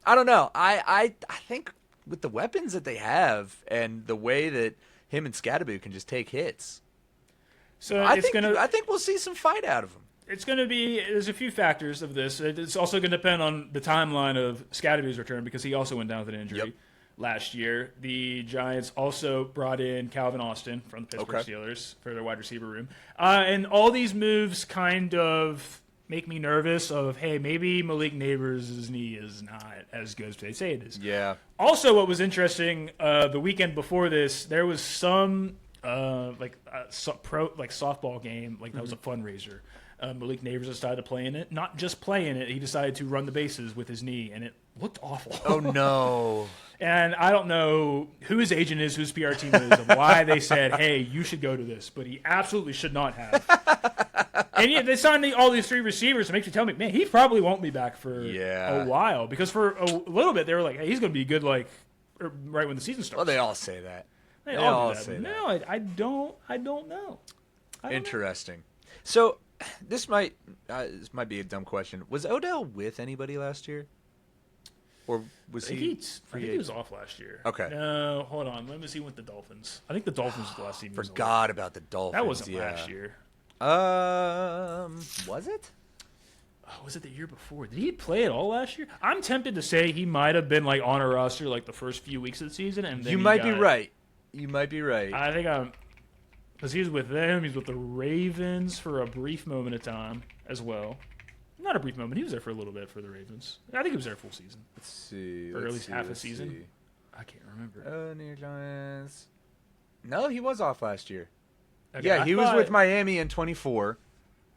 I don't know. I think with the weapons that they have and the way that him and Scadaboo can just take hits, So I think we'll see some fight out of him. It's going to be. There's a few factors of this. It's also going to depend on the timeline of Scadaboo's return because he also went down with an injury last year. The Giants also brought in Calvin Austin from the Pittsburgh Steelers for their wide receiver room, and all these moves kind of make me nervous. Of hey, maybe Malik Neighbors' knee is not as good as they say it is. Yeah. Also, what was interesting, the weekend before this, there was some softball game that was a fundraiser. Malik Neighbors decided to play in it. Not just play in it, he decided to run the bases with his knee, and it looked awful. Oh, no. And I don't know who his agent is, whose PR team is, of why they said, hey, you should go to this. But he absolutely should not have. And yet they signed all these three receivers. It makes me tell me, man, he probably won't be back for a while. Because for a little bit, they were like, hey, he's going to be good right when the season starts. Well, they all say that. They all say that. No, I don't know. Interesting. So this might be a dumb question. Was Odell with anybody last year? Or was I think he was off last year. Okay. No, hold on. Let me see with the Dolphins. I think the Dolphins was the last team. Forgot about the Dolphins. That wasn't last year. Was it? Oh, was it the year before? Did he play at all last year? I'm tempted to say he might have been on a roster the first few weeks of the season, and then you might be right. You might be right. I think because he was with them. He's with the Ravens for a brief moment of time as well. Not a brief moment. He was there for a little bit for the Ravens. I think he was there full season. Let's see. Or at least half a season. I can't remember. New York Giants. No, he was off last year. Okay, yeah, he was with Miami in 24.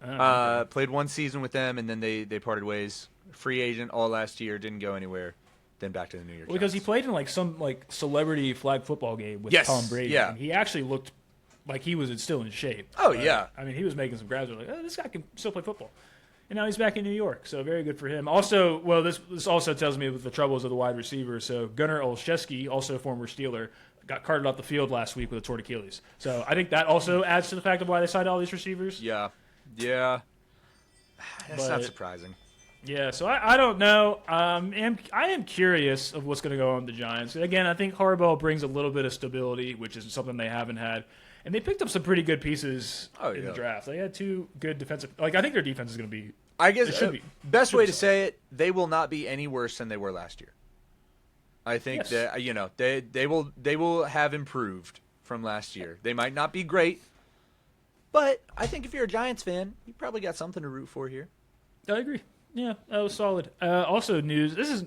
Okay. Played one season with them, and then they parted ways. Free agent all last year, didn't go anywhere. Then back to the New York Giants. Because he played in some celebrity flag football game with Tom Brady. Yeah. And he actually looked like he was still in shape. Oh, yeah. I mean, he was making some grabs. Like, oh, this guy can still play football. And now he's back in New York, so very good for him. Also, this also tells me with the troubles of the wide receiver. So Gunnar Olszewski, also a former Steeler, got carted off the field last week with a torn Achilles. So I think that also adds to the fact of why they signed all these receivers. Yeah. That's not surprising. Yeah, so I don't know. I am curious of what's going to go on with the Giants. Again, I think Harbaugh brings a little bit of stability, which is something they haven't had. And they picked up some pretty good pieces in the draft. They had two good defensive. I think their defense is going to be. I guess best way to say it, they will not be any worse than they were last year. I think that they will have improved from last year. They might not be great, but I think if you're a Giants fan, you probably got something to root for here. I agree. Yeah, that was solid. Also, news. This is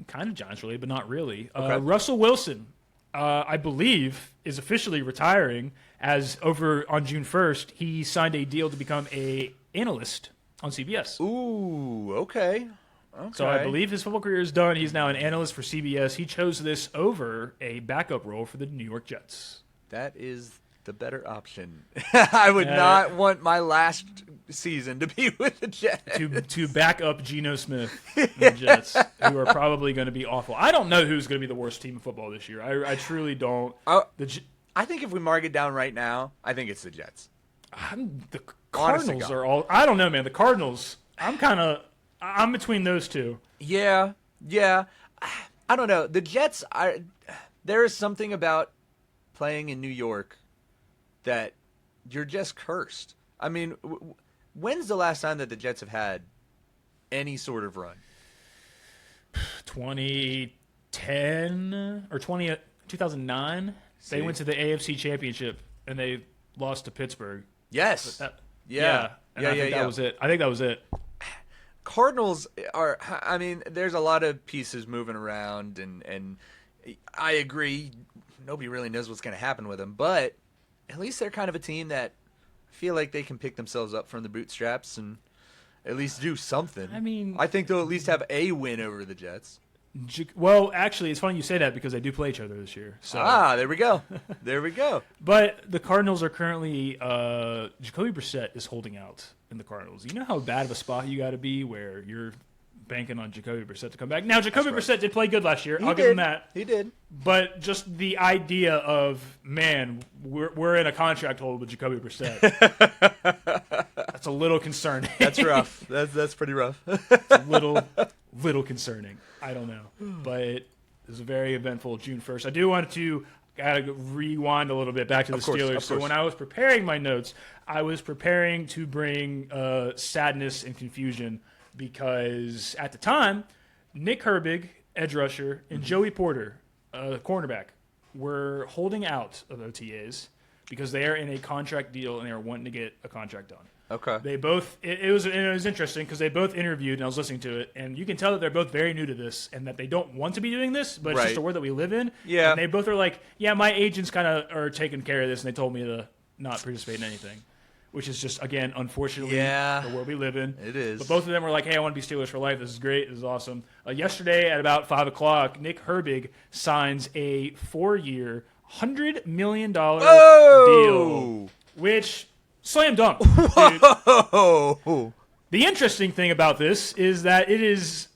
kind of Giants related, but not really. Russell Wilson, I believe, is officially retiring. As over on June 1st, he signed a deal to become an analyst on CBS. Ooh, okay. So I believe his football career is done. He's now an analyst for CBS. He chose this over a backup role for the New York Jets. That is the better option. I would not want my last season to be with the Jets. To back up Geno Smith and the Jets, who are probably going to be awful. I don't know who's going to be the worst team in football this year. I truly don't. I think if we mark it down right now, I think it's the Jets. The Cardinals are all. I don't know, man. The Cardinals. I'm kind of. I'm between those two. Yeah. I don't know. The Jets, there is something about playing in New York that you're just cursed. I mean, when's the last time that the Jets have had any sort of run? 2010 or 2009. They went to the AFC Championship and they lost to Pittsburgh. Yes. And Yeah. I think that was it. I think that was it. Cardinals are, I mean, there's a lot of pieces moving around, and I agree. Nobody really knows what's going to happen with them, but at least they're kind of a team that I feel like they can pick themselves up from the bootstraps and at least do something. I mean, I think they'll at least have a win over the Jets. Well, actually, it's funny you say that because they do play each other this year. So. There we go. There we go. But the Cardinals are currently Jacoby Brissett is holding out in the Cardinals. You know how bad of a spot you got to be where you're banking on Jacoby Brissett to come back. Now, Jacoby Brissett did play good last year. I'll give him that. He did. But just the idea of, man, we're in a contract hold with Jacoby Brissett. That's a little concerning. That's rough. That's pretty rough. It's a little concerning. I don't know. But it was a very eventful June 1st. I do want to gotta rewind a little bit back to the Steelers. So when I was preparing my notes, I was preparing to bring sadness and confusion because at the time, Nick Herbig, edge rusher, and Joey Porter, cornerback, were holding out of OTAs because they are in a contract deal and they are wanting to get a contract done. Okay. They both. It was interesting because they both interviewed, and I was listening to it, and you can tell that they're both very new to this, and that they don't want to be doing this, but it's just a world that we live in. Yeah. And they both are like, yeah, my agents kind of are taking care of this, and they told me to not participate in anything, which is just again, unfortunately, the world we live in. It is. But both of them were like, hey, I want to be Steelers for life. This is great. This is awesome. Yesterday at about 5:00, Nick Herbig signs a 4-year, $100 million deal, which. Slam dunk. Dude. The interesting thing about this is that it is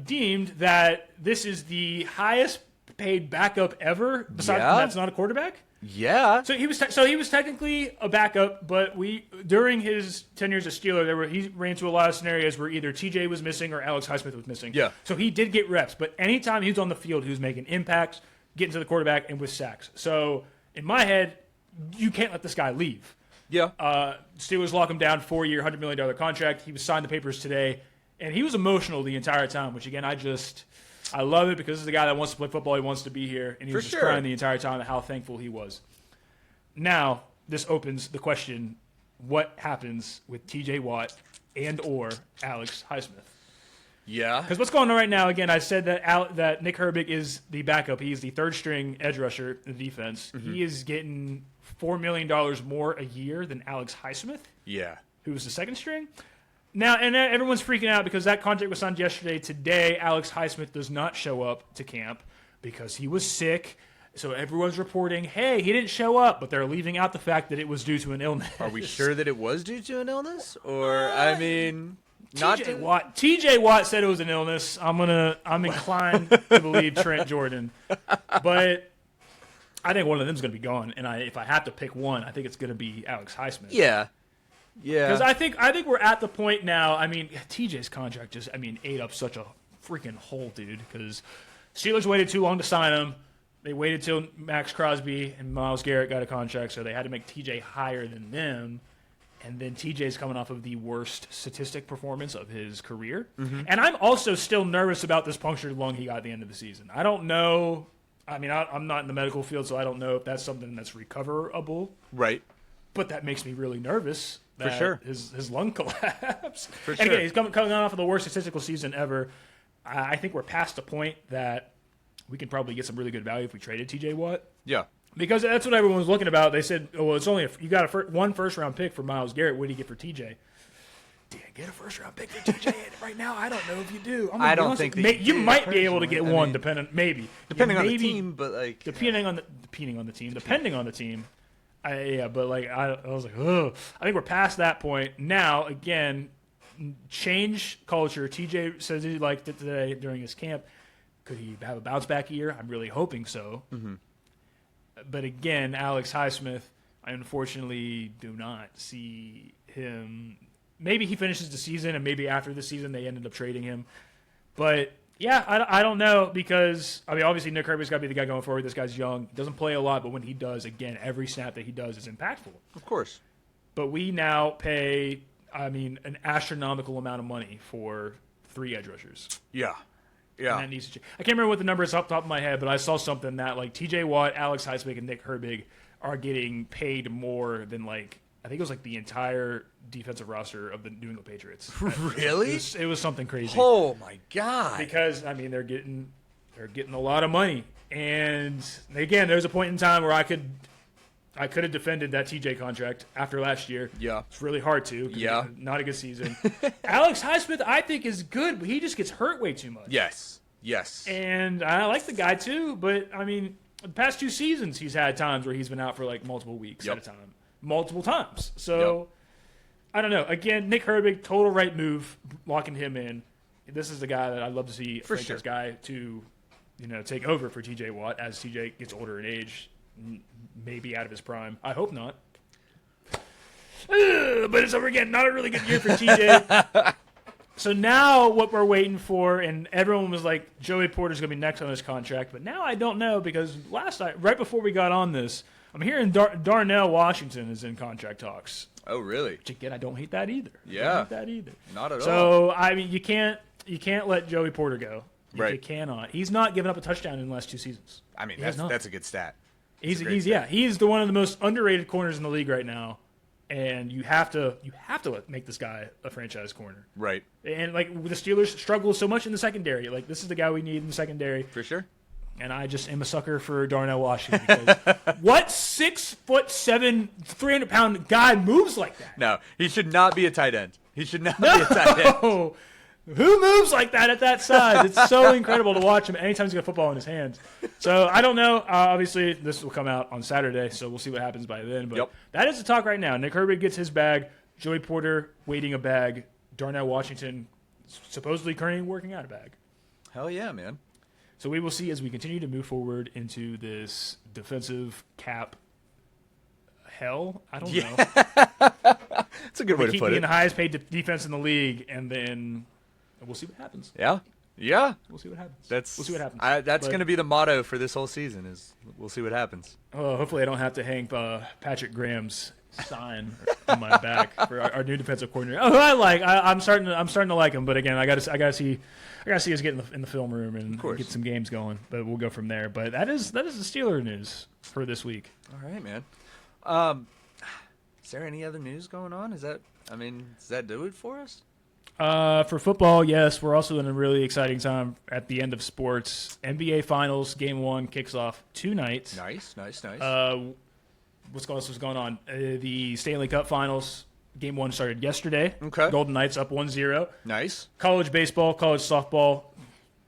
deemed that this is the highest paid backup ever, besides that's not a quarterback. Yeah. So he was technically a backup, but during his 10 years as Steeler, he ran into a lot of scenarios where either TJ was missing or Alex Highsmith was missing. Yeah. So he did get reps, but anytime he was on the field, he was making impacts, getting to the quarterback, and with sacks. So in my head, you can't let this guy leave. Yeah. Steelers lock him down, 4-year, $100 million contract. He was signed the papers today, and he was emotional the entire time, which, again, I love it because this is the guy that wants to play football. He wants to be here, and he was just crying the entire time at how thankful he was. Now, this opens the question, what happens with TJ Watt and or Alex Highsmith? Yeah. Because what's going on right now, again, I said that Nick Herbig is the backup. He's the third-string edge rusher in the defense. Mm-hmm. He is getting $4 million more a year than Alex Highsmith, who was the second string. Now, and everyone's freaking out because that contract was signed yesterday. Today, Alex Highsmith does not show up to camp because he was sick. So everyone's reporting, hey, he didn't show up, but they're leaving out the fact that it was due to an illness. Are we sure that it was due to an illness? Or, I mean... TJ Watt said it was an illness. I'm inclined to believe Trent Jordan, but I think one of them is going to be gone. And if I have to pick one, I think it's going to be Alex Highsmith. Yeah. Because I think we're at the point now. I mean, TJ's contract just ate up such a freaking hole, dude. Because Steelers waited too long to sign him. They waited till Max Crosby and Myles Garrett got a contract, so they had to make TJ higher than them. And then TJ's coming off of the worst statistic performance of his career. Mm-hmm. And I'm also still nervous about this punctured lung he got at the end of the season. I don't know. I mean, I'm not in the medical field, so I don't know if that's something that's recoverable. Right. But that makes me really nervous that For sure. his lung collapsed. For and sure. again, he's coming off of the worst statistical season ever. I think we're past the point that we can probably get some really good value if we traded TJ Watt. Yeah. Because that's what everyone was looking about. They said, well, it's only you got one first-round pick for Myles Garrett. What do you get for TJ? Do you get a first-round pick for TJ right now? I don't know if you do. I don't think that you might be able to get one, depending on the team, but like depending on the team. But like I was like, oh, I think we're past that point now. Again, change culture. TJ says he liked it today during his camp. Could he have a bounce back year? I'm really hoping so. Mm-hmm. But again, Alex Highsmith, I unfortunately do not see him maybe he finishes the season, and maybe after the season they ended up trading him. But yeah, I don't know because I mean obviously Nick Herbig's got to be the guy going forward. This guy's young, doesn't play a lot, but when he does, again, every snap that he does is impactful. Of course. But we now pay, an astronomical amount of money for 3 edge rushers. Yeah. And that needs to change. I can't remember what the number is off the top of my head, but I saw something that like T.J. Watt, Alex Highsmith, and Nick Herbig are getting paid more than like I think it was like the entire defensive roster of the New England Patriots. Really? It was something crazy. Oh my god! Because I mean they're getting a lot of money, and again, there's a point in time where I could have defended that TJ contract after last year. Yeah, it's really hard to. Yeah, not a good season. Alex Highsmith, I think, is good, but he just gets hurt way too much. Yes. And I like the guy too, but I mean, the past 2 seasons he's had times where he's been out for like multiple weeks at a time. Multiple times. So, I don't know. Again, Nick Herbig, total right move, locking him in. This is the guy that I'd love to see this guy to, take over for TJ Watt as TJ gets older in age, maybe out of his prime. I hope not. But it's over again. Not a really good year for TJ. So now what we're waiting for, and everyone was like, Joey Porter's going to be next on his contract. But now I don't know because last night, right before we got on this, I'm hearing Darnell Washington is in contract talks. Oh, really? Which again, I don't hate that either. Yeah. Not at all. So I mean, you can't let Joey Porter go. You cannot. He's not given up a touchdown in the last 2 seasons. I mean, that's a good stat. He's one of the most underrated corners in the league right now, and you have to make this guy a franchise corner. Right. And like the Steelers struggle so much in the secondary. Like this is the guy we need in the secondary. For sure. And I just am a sucker for Darnell Washington because what 6'7", 300-pound guy moves like that? No, he should not be a tight end. He should not be a tight end. Who moves like that at that size? It's so incredible to watch him anytime he's got a football in his hands. So I don't know. Obviously, this will come out on Saturday, so we'll see what happens by then. But that is the talk right now. Nick Herbig gets his bag. Joey Porter waiting a bag. Darnell Washington supposedly currently working out a bag. Hell yeah, man. So we will see as we continue to move forward into this defensive cap hell. I don't know. That's a good way to put it. Keep being the highest paid defense in the league, and then we'll see what happens. Yeah. We'll see what happens. We'll see what happens. That's going to be the motto for this whole season is we'll see what happens. Oh, hopefully I don't have to hang Patrick Graham's sign on my back for our new defensive coordinator. Oh, I'm starting to like him, but again, I got to see us get in the film room and get some games going. But we'll go from there. But that is the Steeler news for this week. All right, man. Is there any other news going on? Does that do it for us? For football, yes. We're also in a really exciting time at the end of sports. NBA Finals Game 1 kicks off tonight. Nice. What's going on? The Stanley Cup Finals Game 1 started yesterday. Okay. Golden Knights up 1-0. Nice. College baseball, college softball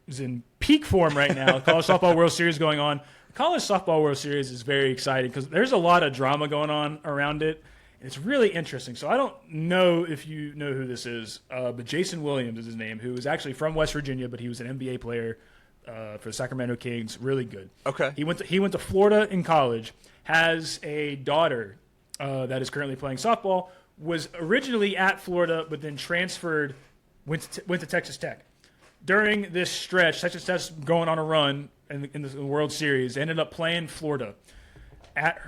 is in peak form right now. College Softball World Series going on. College Softball World Series is very exciting because there's a lot of drama going on around it. It's really interesting. So I don't know if you know who this is, but Jason Williams is his name, who is actually from West Virginia, but he was an NBA player for the Sacramento Kings. Really good. Okay. He went to Florida in college, has a daughter that is currently playing softball, was originally at Florida, but then transferred, went to Texas Tech. During this stretch, Texas Tech's going on a run in the World Series, ended up playing Florida.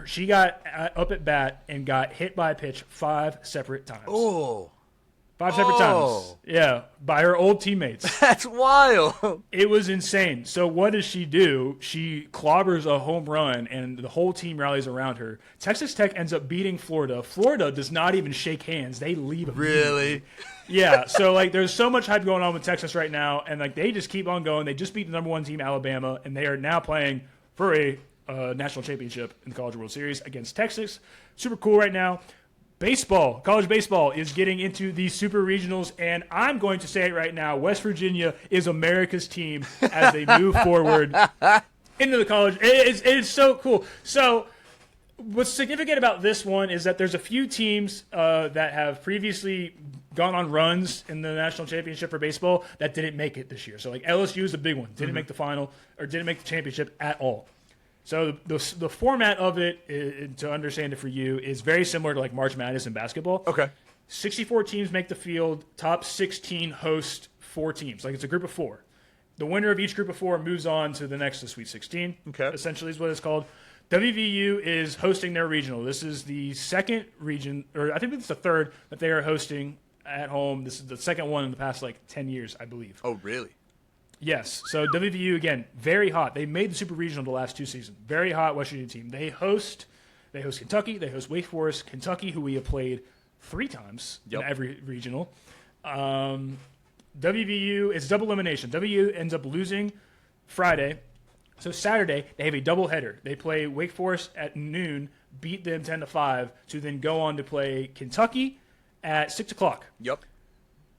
She got up at bat and got hit by a pitch 5 separate times. Oh. 5 separate times. Yeah, by her old teammates. That's wild. It was insane. So what does she do? She clobbers a home run, and the whole team rallies around her. Texas Tech ends up beating Florida. Florida does not even shake hands. They leave immediately. Really? Yeah, so there's so much hype going on with Texas right now, and they just keep on going. They just beat the number 1 team, Alabama, and they are now playing for a national championship in the College World Series against Texas. Super cool right now. Baseball, college baseball is getting into the super regionals, and I'm going to say it right now, West Virginia is America's team as they move forward into the college. It is so cool. So what's significant about this one is that there's a few teams that have previously gone on runs in the national championship for baseball that didn't make it this year. So LSU is a big one. Didn't make the final or didn't make the championship at all. So the format of it, to understand it for you, is very similar to March Madness in basketball. Okay. 64 teams make the field. Top 16 host 4 teams. Like, it's a group of 4. The winner of each group of 4 moves on to the next Sweet 16. Okay. Essentially is what it's called. WVU is hosting their regional. This is the second region, or I think it's the third that they are hosting at home. This is the second one in the past, 10 years, I believe. Oh, really? Yes. So WVU, again, very hot. They made the Super Regional the last 2 seasons. Very hot West Virginia team. They host Kentucky. They host Wake Forest. Kentucky, who we have played 3 times in every regional. WVU, it's double elimination. WVU ends up losing Friday. So Saturday, they have a doubleheader. They play Wake Forest at noon, beat them 10-5, to then go on to play Kentucky at 6 o'clock. Yep.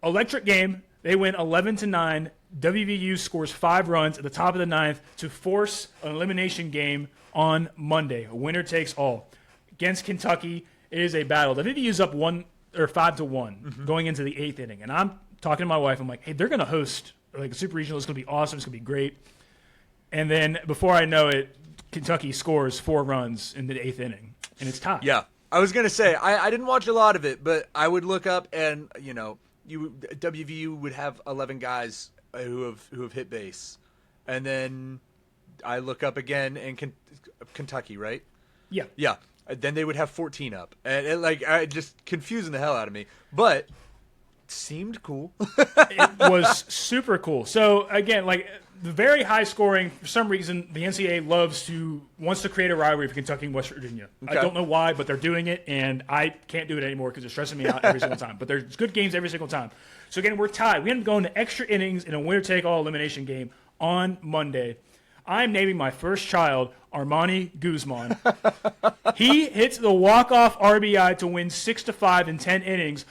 Electric game. They win 11-9. WVU scores 5 runs at the top of the 9th to force an elimination game on Monday. A winner takes all. Against Kentucky, it is a battle. WVU's up 5-1 going into the 8th inning. And I'm talking to my wife. I'm like, hey, they're going to host a Super Regional. It's going to be awesome. It's going to be great. And then before I know it, Kentucky scores 4 runs in the 8th inning. And it's tied. Yeah. I was going to say, I didn't watch a lot of it, but I would look up and, WVU would have 11 guys who have hit base. And then I look up again and Kentucky, right? Yeah. Yeah. Then they would have 14 up. And it just confusing the hell out of me. But it seemed cool. It was super cool. So, again, the very high scoring, for some reason, the NCAA wants to create a rivalry for Kentucky and West Virginia. Okay. I don't know why, but they're doing it, and I can't do it anymore because it's stressing me out every single time. But there's good games every single time. So, again, we're tied. We end up going to extra innings in a winner-take-all elimination game on Monday. I'm naming my first child Armani Guzman. He hits the walk-off RBI to win 6-5 in 10 innings.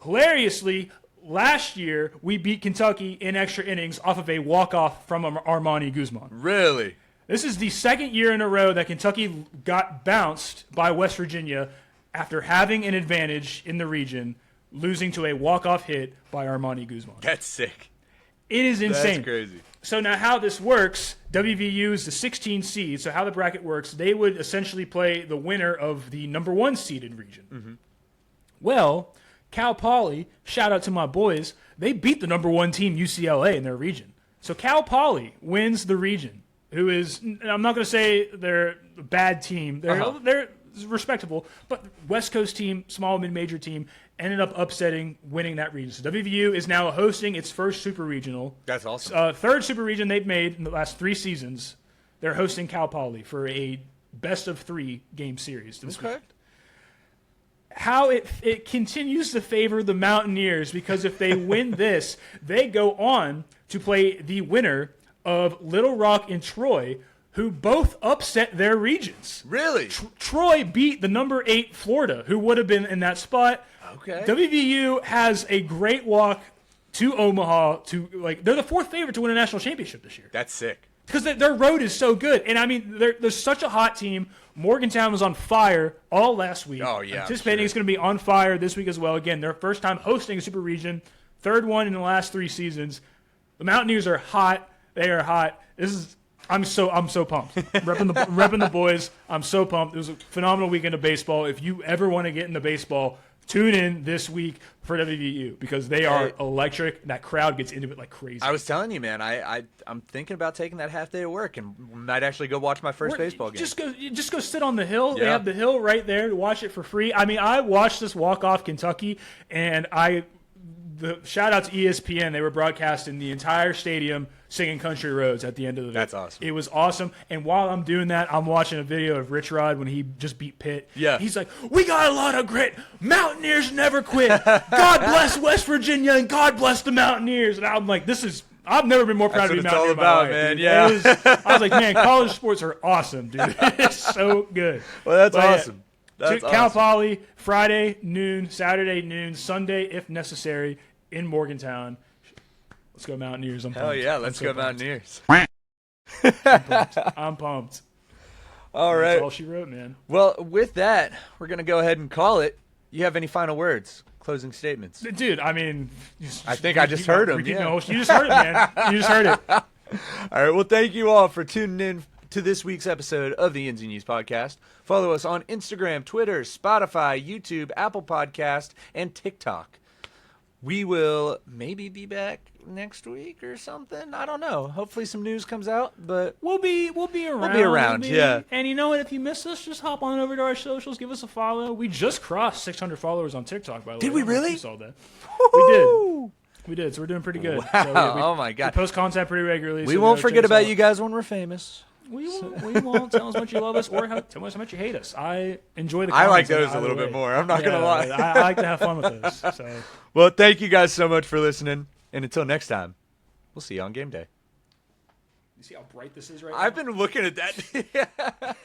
Hilariously, last year, we beat Kentucky in extra innings off of a walk-off from Armani Guzman. Really? This is the second year in a row that Kentucky got bounced by West Virginia after having an advantage in the region, losing to a walk-off hit by Armani Guzman. That's sick. It is insane. That's crazy. So now how this works, WVU is the 16 seed, so how the bracket works, they would essentially play the winner of the number 1 seeded region. Mm-hmm. Well, Cal Poly, shout out to my boys, they beat the number 1 team, UCLA, in their region. So Cal Poly wins the region, who is, I'm not going to say they're a bad team. They're respectable, but West Coast team, small mid-major team, ended up winning that region. So WVU is now hosting its first Super Regional. That's awesome. Third Super Region they've made in the last 3 seasons. They're hosting Cal Poly for a best-of-3 game series this weekend. How it continues to favor the Mountaineers, because if they win this, they go on to play the winner of Little Rock and Troy, who both upset their regions. Really? Troy beat the number 8 Florida, who would have been in that spot. Okay. WVU has a great walk to Omaha. They're the 4th favorite to win a national championship this year. That's sick. Because their road is so good. And, I mean, they're such a hot team. Morgantown was on fire all last week. Oh, yeah. Anticipating it's going to be on fire this week as well. Again, their first time hosting a Super Region. 3rd one in the last 3 seasons. The Mountaineers are hot. They are hot. I'm so pumped. Repping the boys. I'm so pumped. It was a phenomenal weekend of baseball. If you ever want to get into baseball, tune in this week for WVU because they are electric. That crowd gets into it like crazy. I was telling you, man. I'm thinking about taking that half day of work and might actually go watch my first baseball game. Just go sit on the hill. Yeah. They have the hill right there to watch it for free. I mean, I watched this walk off Kentucky, and the shout out to ESPN. They were broadcasting the entire stadium singing Country Roads at the end of the day. That's awesome. It was awesome. And while I'm doing that, I'm watching a video of Rich Rod when he just beat Pitt. Yeah. He's like, we got a lot of grit. Mountaineers never quit. God bless West Virginia and God bless the Mountaineers. And I'm like, I've never been more proud to be That's Mountaineer what it's all in my about, life, man. dude. Yeah. I was like, man, college sports are awesome, dude. It's so good. Well, that's But, awesome. That's Cal awesome. Poly, Friday noon, Saturday noon, Sunday if necessary in Morgantown. Let's go Mountaineers. I'm pumped. Hell yeah, let's I'm so go pumped. Mountaineers. I'm pumped. All right. That's all she wrote, man. Well, with that, we're going to go ahead and call it. You have any final words? Closing statements? Dude, I mean, I think I just heard him. You Yeah. just heard it, man. You just heard it. All right. Well, thank you all for tuning in to this week's episode of the Ins and News Podcast. Follow us on Instagram, Twitter, Spotify, YouTube, Apple Podcast, and TikTok. We will maybe be back next week or something. I don't know. Hopefully some news comes out, but We'll be around. We'll be around, yeah. And you know what? If you missed us, just hop on over to our socials. Give us a follow. We just crossed 600 followers on TikTok, by the way. Did we I don't know if really? You saw that. Woo-hoo! We did. So we're doing pretty good. Wow. So Oh, my God. We post content pretty regularly. We so won't gotta forget check us about out. you guys when we're famous. We won't. Tell us how much you love us or tell us how much you hate us. I enjoy the I like comments those a little either bit way. more. I'm not going to lie. I like to have fun with those. So. Well, thank you guys so much for listening. And until next time, we'll see you on game day. You see how bright this is right now? I've been looking at that.